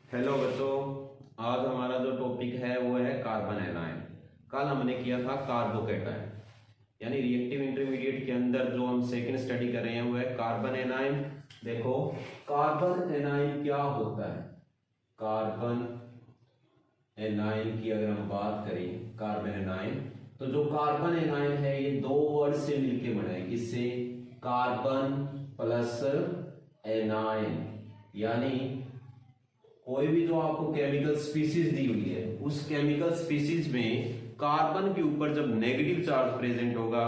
Hello बच्चों, आज हमारा जो टॉपिक है वो है कार्बन एनायन। कल हमने किया था कार्बोकेटायन, यानी रिएक्टिव इंटरमीडिएट के अंदर जो हम सेकंड स्टडी कर रहे हैं वो है कार्बन एनायन। देखो कार्बन एनायन क्या होता है। कार्बन एनायन की अगर हम बात करें, कार्बन एनायन, तो जो कार्बन एनायन है ये दो वर्ड से मिलके बना है। किससे? कार्बन प्लस एनायन, यानी कोई भी जो आपको केमिकल स्पीसीज दी हुई है उस केमिकल स्पीसीज में कार्बन के ऊपर जब नेगेटिव चार्ज प्रेजेंट होगा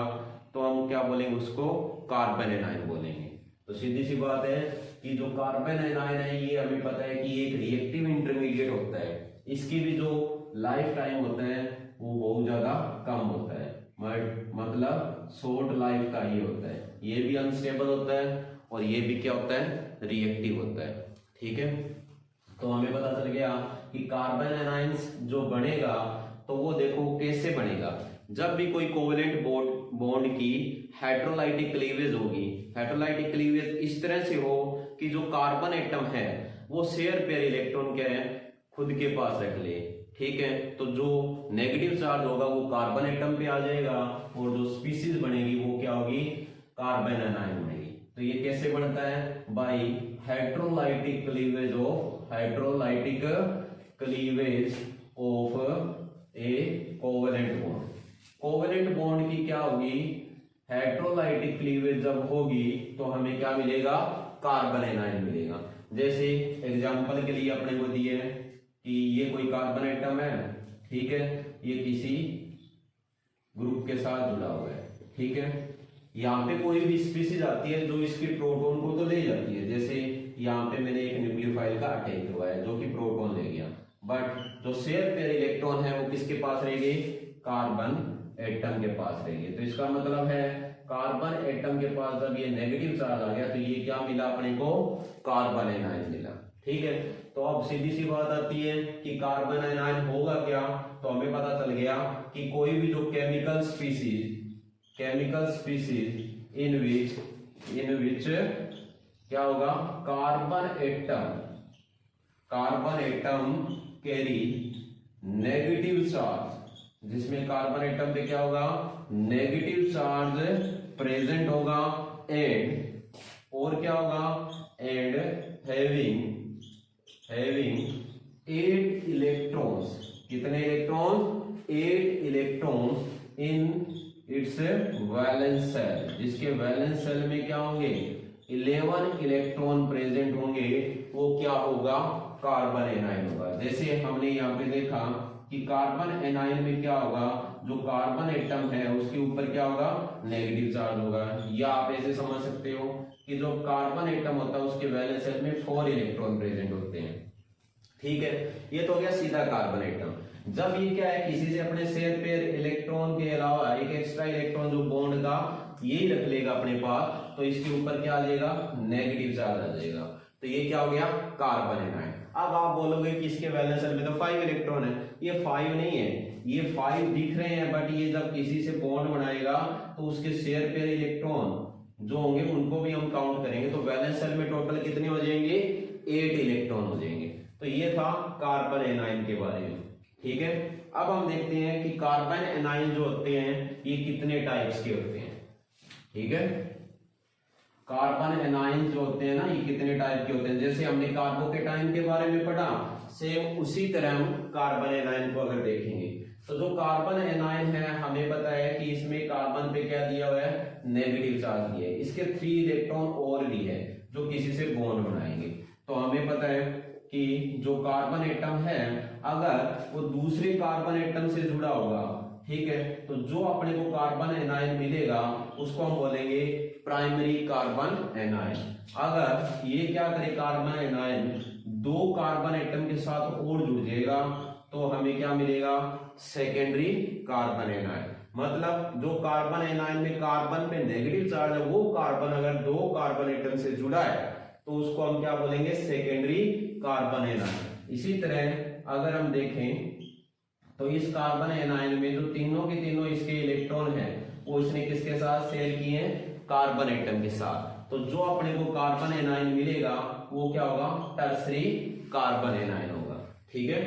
तो हम क्या बोलेंगे? उसको कार्बन एनायन बोलेंगे। तो सीधी सी बात है कि जो कार्बन एनायन है ये हमें पता है कि एक रिएक्टिव इंटरमीडिएट होता है। इसकी भी जो लाइफ टाइम होता है वो बहुत ज्यादा कम होता है, मतलब शॉर्ट लाइफ का ये होता है। ये भी अनस्टेबल होता है और ये भी क्या होता है? रिएक्टिव होता है। ठीक है, तो हमें पता चल गया कि कार्बन एनायंस जो बनेगा तो वो देखो कैसे बनेगा। जब भी कोई कोवेलेंट बॉन्ड की हेटेरोलाइटिक क्लीवेज होगी, हेटेरोलाइटिक क्लीवेज इस तरह से हो कि जो कार्बन एटम है वो शेयर पेयर इलेक्ट्रॉन क्या है खुद के पास रख ले। ठीक है, तो जो नेगेटिव चार्ज होगा वो कार्बन एटम पे आ जाएगा और जो स्पीसीज बनेगी वो क्या होगी? कार्बन एनायन बनेगी। तो ये कैसे बनता है? By heterolytic cleavage of a covalent bond. Covalent bond की क्या होगी? हेटेरोलाइटिक क्लीवेज जब होगी तो हमें क्या मिलेगा? कार्बन एनायन मिलेगा। जैसे एग्जांपल के लिए अपने को दिए है कि ये कोई कार्बन एटम है, ठीक है, ये किसी ग्रुप के साथ जुड़ा हुआ है। ठीक है, यहाँ पे कोई भी स्पीसीज आती है जो इसके प्रोटॉन को तो ले जाती है। जैसे यहाँ पे मैंने एक न्यूक्लियोफाइल का अटैक हुआ है जो कि प्रोटॉन ले गया, बट जो शेयर पेयर इलेक्ट्रॉन है वो किसके पास रहेगी? कार्बन एटम के पास रहेगी। तो इसका मतलब है कार्बन एटम के पास जब ये नेगेटिव चार्ज आ गया तो ये क्या मिला अपने को? कार्बन एनायन मिला। ठीक है, तो अब सीधी सी बात आती है कि कार्बन एनायन होगा क्या? तो हमें पता चल गया कि कोई भी जो केमिकल स्पीसीज इन विच क्या होगा? Carbon atom carry negative charge, जिसमें कार्बन एटम पे क्या होगा? नेगेटिव चार्ज प्रेजेंट होगा एंड और क्या होगा? And having 8 electrons. कितने electrons? 8 electrons in its valence shell, जिसके वैलेंस सेल में क्या होंगे? 11 इलेक्ट्रॉन प्रेजेंट होंगे। वो क्या होगा? कार्बन एनायन होगा। जैसे हमने यहाँ पे देखा कि कार्बन एनायन में क्या होगा? जो कार्बन एटम है उसके ऊपर क्या होगा? नेगेटिव चार्ज होगा। या आप ऐसे समझ सकते हो कि जो कार्बन एटम होता है उसके वैलेंस सेल में 4 इलेक्ट्रॉन प्रेजेंट होते हैं। ठीक है, ये तो हो गया सीधा कार्बन एटम। जब ये क्या है किसी से अपने शेयर पेयर इलेक्ट्रॉन के अलावा एक एक्स्ट्रा इलेक्ट्रॉन जो बॉन्ड का यही रख लेगा अपने पास, तो इसके ऊपर क्या आ जाएगा? नेगेटिव चार्ज आ जाएगा। तो ये क्या हो गया? Carbon anion. अब आप बोलोगे कि इसके वैलेंस शेल में तो 5 इलेक्ट्रॉन है। ये 5 नहीं है, ये 5 दिख रहे हैं, बट ये जब किसी से बॉन्ड बनाएगा तो उसके शेयर पेयर इलेक्ट्रॉन जो होंगे उनको भी हम काउंट करेंगे। तो वैलेंस शेल में टोटल कितने हो जाएंगे? 8 इलेक्ट्रॉन हो जाएंगे। तो ये था कार्बन एनायन के बारे में। ठीक है, अब हम देखते हैं कि कार्बन एनायन जो होते हैं ये कितने टाइप्स के होते हैं। ठीक है, कार्बन एनायन जो होते हैं ना ये कितने टाइप के होते हैं। जैसे हमने कार्बोकेटायन के बारे में पढ़ा, सेम उसी तरह हम कार्बन एनायन को अगर देखेंगे तो जो कार्बन एनायन है हमें पता है कि इसमें कार्बन पे क्या दिया हुआ है? नेगेटिव चार्ज दिया है। इसके 3 इलेक्ट्रॉन और भी है जो किसी से बॉन्ड बनाएंगे। तो हमें पता है कि जो कार्बन एटम है अगर वो दूसरे कार्बन एटम से जुड़ा होगा, ठीक है, तो जो अपने को कार्बन एनायन मिलेगा उसको हम बोलेंगे प्राइमरी कार्बन एनायन। अगर ये क्या करे कार्बन एनायन 2 कार्बन एटम के साथ और जुड़ जाएगा तो हमें क्या मिलेगा? Secondary carbon anion. मतलब जो कार्बन एनायन में कार्बन पे नेगेटिव चार्ज है वो कार्बन अगर 2 कार्बन एटम से जुड़ा है तो उसको हम क्या बोलेंगे? Secondary carbon anion. इसी तरह अगर हम देखें तो इस कार्बन एनायन में जो तीनों के तीनों इसके इलेक्ट्रॉन हैं वो इसने किसके साथ शेयर किए हैं? कार्बन एटम के साथ। तो जो अपने को कार्बन एनायन मिलेगा वो क्या होगा, टर्सरी कार्बन एनायन होगा। ठीक है,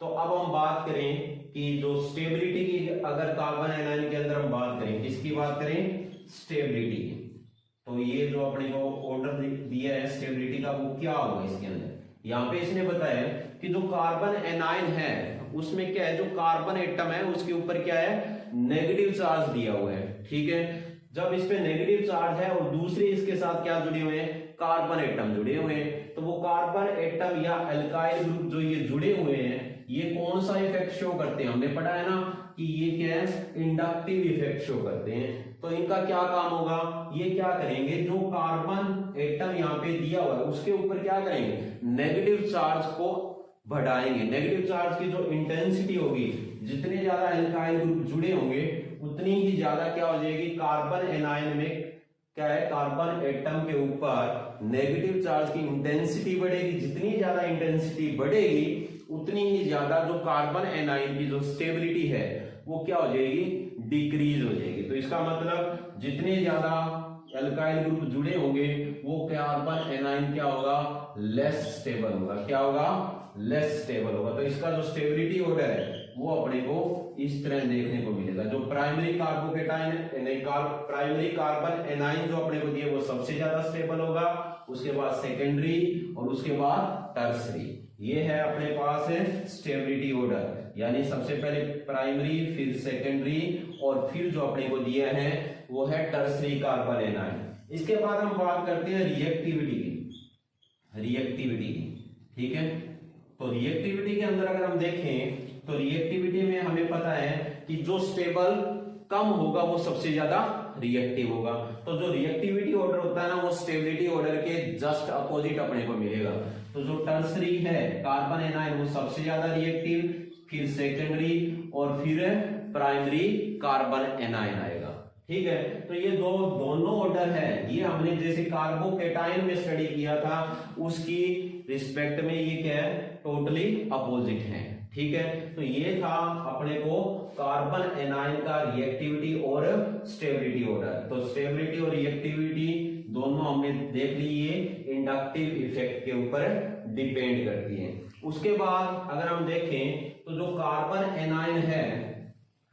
तो अब हम बात करें कि जो स्टेबिलिटी की, अगर कार्बन एनायन के अंदर हम बात करें, किसकी बात करें, स्टेबिलिटी की, तो ये जो अपने को ऑर्डर दिया है स्टेबिलिटी का, वो क्या होगा इसके अंदर। यहाँ पे इसने बताया कि जो कार्बन एनायन है उसमें क्या है, जो कार्बन एटम है उसके ऊपर क्या है, नेगेटिव चार्ज दिया हुआ है। ठीक है, जब इस पे नेगेटिव चार्ज है और दूसरे इसके साथ क्या जुड़े हुए हैं, कार्बन एटम जुड़े हुए हैं, तो वो कार्बन एटम या अल्काइल ग्रुप जो ये जुड़े हुए हैं, ये कौन सा इफेक्ट शो करते हैं, हमने पढ़ा है ना कि ये क्या है, इंडक्टिव इफेक्ट शो करते हैं। तो इनका क्या काम होगा, ये क्या करेंगे, जो कार्बन एटम यहाँ पे दिया हुआ है उसके ऊपर क्या करेंगे, नेगेटिव चार्ज को बढ़ाएंगे। नेगेटिव चार्ज की जो इंटेंसिटी होगी, जितने ज्यादा अल्काइल ग्रुप जुड़े होंगे उतनी ही ज्यादा क्या हो जाएगी, कार्बन एनायन में क्या है, कार्बन एटम के ऊपर नेगेटिव चार्ज की इंटेंसिटी बढ़ेगी। जितनी ज्यादा इंटेंसिटी बढ़ेगी उतनी ही ज्यादा जो कार्बन एनायन की जो स्टेबिलिटी है वो क्या हो जाएगी, डिक्रीज हो जाएगी। तो इसका मतलब जितने ज्यादा अल्काइल ग्रुप जुड़े होंगे वो कार्बन एनायन क्या होगा, लेस स्टेबल होगा। क्या होगा, लेस स्टेबल होगा। तो इसका जो स्टेबिलिटी ऑर्डर है वो अपने को इस तरह देखने को मिलेगा। जो primary carbocation primary carbon anion जो अपने को दिए वो सबसे ज्यादा स्टेबल होगा, उसके बाद सेकेंडरी और उसके बाद टर्सरी। ये है अपने पास है स्टेबिलिटी ऑर्डर, यानी सबसे पहले प्राइमरी, फिर सेकेंडरी और फिर जो अपने को दिया है वो है टर्सरी कार्बन एनायन। इसके बाद हम बात करते हैं रिएक्टिविटी की। रिएक्टिविटी की, ठीक है, तो रिएक्टिविटी के अंदर अगर हम देखें तो रिएक्टिविटी में हमें पता है कि जो स्टेबल कम होगा वो सबसे ज्यादा रिएक्टिव होगा। तो जो रिएक्टिविटी ऑर्डर होता है ना वो स्टेबिलिटी ऑर्डर के जस्ट अपोजिट अपने को मिलेगा। तो जो टर्सरी है कार्बन एनायन वो सबसे ज्यादा रिएक्टिव, फिर सेकेंडरी और फिर प्राइमरी कार्बन एनायन आएगा। ठीक है, तो ये दोनों ऑर्डर है, ये हमने जैसे कार्बोकेटाइन में स्टडी किया था उसकी रिस्पेक्ट में ये क्या है, टोटली अपोजिट है। ठीक है, तो ये था अपने को कार्बन एनायन का रिएक्टिविटी और स्टेबिलिटी ऑर्डर। तो स्टेबिलिटी और रिएक्टिविटी दोनों हमने देख ली, ये इंडक्टिव इफेक्ट के ऊपर डिपेंड करती है। उसके बाद अगर हम देखें तो जो कार्बन एनायन है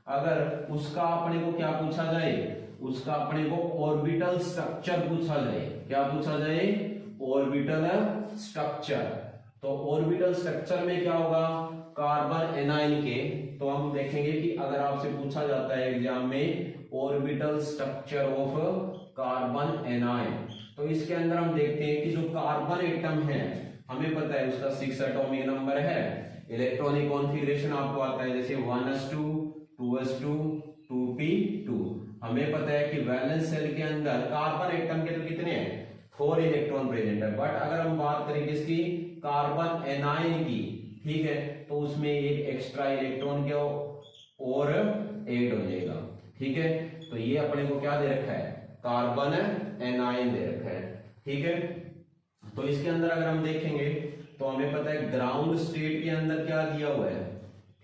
अगर उसका अपने को क्या पूछा जाए, उसका अपने को ऑर्बिटल स्ट्रक्चर पूछा जाए। क्या पूछा जाए, ऑर्बिटल स्ट्रक्चर। तो ऑर्बिटल स्ट्रक्चर में क्या होगा, कार्बन एनायन के, तो हम देखेंगे कि अगर आपसे पूछा जाता है एग्जाम में orbital structure of carbon anion, तो इसके अंदर हम देखते हैं कि जो कार्बन एटम है हमें पता है उसका 6 एटॉमिक नंबर है। इलेक्ट्रॉनिक कॉन्फ़िगरेशन आपको आता है जैसे 1s2 2s2 2p2। हमें पता है कि वैलेंस सेल के अंदर कार्बन एटम के तो कितने हैं, 4 इलेक्ट्रॉन प्रेजेंट है। बट अगर हम बात करें किसकी, कार्बन एनायन की, ठीक है, तो उसमें एक एक्स्ट्रा इलेक्ट्रॉन क्या और ऐड हो जाएगा। ठीक है, तो ये अपने को क्या दे रखा है, कार्बन एनायन दे रखा है। ठीक है, तो इसके अंदर अगर हम देखेंगे तो हमें पता है ग्राउंड स्टेट के अंदर क्या दिया हुआ है।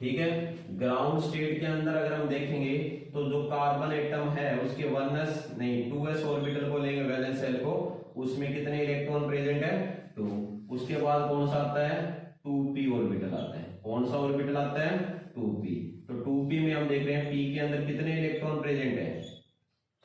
ठीक है, ग्राउंड स्टेट के अंदर अगर हम देखेंगे तो जो कार्बन एटम है उसके 2s ऑर्बिटल को लेंगे वैलेंस सेल को, उसमें कितने इलेक्ट्रॉन प्रेजेंट है, 2। उसके बाद कौन सा आता है, 2p ऑर्बिटल आता है। कौन सा ऑर्बिटल आता है, 2p। तो 2p में हम देख रहे हैं p के अंदर कितने इलेक्ट्रॉन प्रेजेंट है,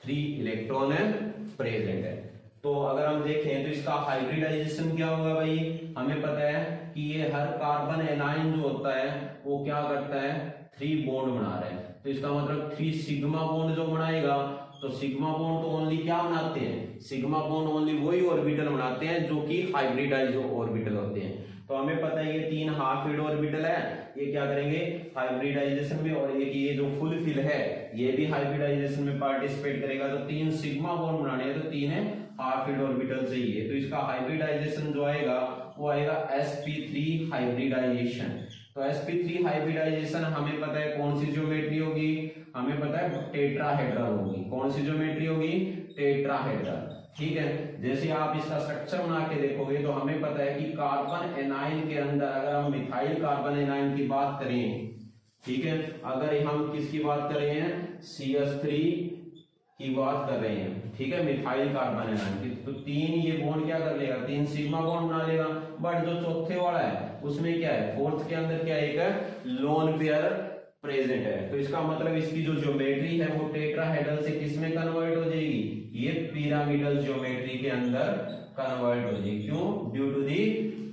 3 इलेक्ट्रॉन है प्रेजेंट है। तो अगर हम देखें तो इसका हाइब्रिडाइजेशन क्या होगा भाई, हमें पता है कि ये हर कार्बन एनायन जो होता है वो क्या करता है, 3 बॉन्ड बना रहा है। तो इसका मतलब 3 सिग्मा बॉन्ड जो बनाएगा, तो सिग्मा बॉन्ड तो ओनली क्या बनाते हैं, सिग्मा बॉन्ड ओनली वही ऑर्बिटल बनाते हैं जो कि हाइब्रिडाइज ऑर्बिटल होते हैं। तो हमें पता है ये 3 हाफ फिल्ड ऑर्बिटल है, ये क्या करेंगे हाइब्रिडाइजेशन में, और एक ये जो फुल फिल है ये भी हाइब्रिडाइजेशन में पार्टिसिपेट करेगा। तो 3 सिग्मा बॉन्ड बनाने हैं तो 3 है हाफ फिल्ड ऑर्बिटल चाहिए। तो इसका हाइब्रिडाइजेशन जो आएगा वो आएगा sp3 हाइब्रिडाइजेशन। तो sp3 हाइब्रिडाइजेशन हमें पता है कौन सी ज्योमेट्री होगी, हमें पता है टेट्राहेड्रल होगी। कौन सी ज्योमेट्री होगी, टेट्राहेड्रल। ठीक है, जैसे आप इसका स्ट्रक्चर बना के देखोगे तो हमें पता है कि कार्बन एनायन के अंदर अगर हम मिथाइल कार्बन एनायन की बात करें, ठीक है, अगर हम किसकी बात कर रहे हैं, CH3 की बात कर रहे हैं, ठीक है, मिथाइल कार्बन एनायन की। तो 3 ये बॉन्ड क्या कर लेगा, 3 सिग्मा बॉन्ड बना लेगा। बट जो चौथे वाला है उसमें क्या है, फोर्थ के अंदर क्या है, एक लोन पेयर प्रेजेंट है। तो इसका मतलब इसकी जो ज्योमेट्री है वो टेट्राहेड्रल से किस में कन्वर्ट हो जाएगी, ये पिरामिडल ज्योमेट्री के अंदर कन्वर्ट हो जाएगी। क्यों, due to the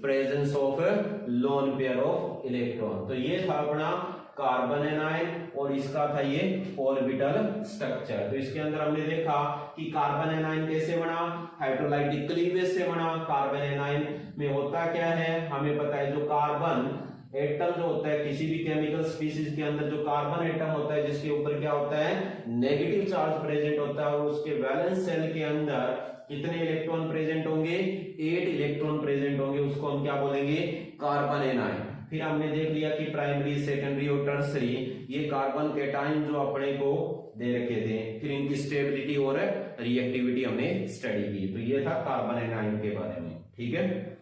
presence of lone pair of electron. तो ये था अपना कार्बन एनायन और इसका था ये ऑर्बिटल स्ट्रक्चर। तो इसके अंदर हमने देखा कि कार्बन एनायन कैसे बना, हाइड्रोलाइटिक क्लीवेज से बना। कार्बन एनायन में होता क्या है, हमें पता है, जो कार्बन एटम जो होता है किसी भी केमिकल स्पीसीज के अंदर, जो कार्बन एटम होता है जिसके ऊपर क्या होता है, नेगेटिव चार्ज प्रेजेंट होता है, और उसके वैलेंस शेल के अंदर कितने इलेक्ट्रॉन प्रेजेंट होंगे, 8 इलेक्ट्रॉन प्रेजेंट होंगे, उसको हम क्या बोलेंगे, कार्बन एनायन। फिर हमने देख लिया कि प्राइमरी, सेकेंडरी और टर्सरी, ये कार्बन कैटायन जो अपने को दे रखे थे। फिर इनकी स्टेबिलिटी और रिएक्टिविटी हमने स्टडी की। तो ये था कार्बन एनायन के बारे में, ठीक है।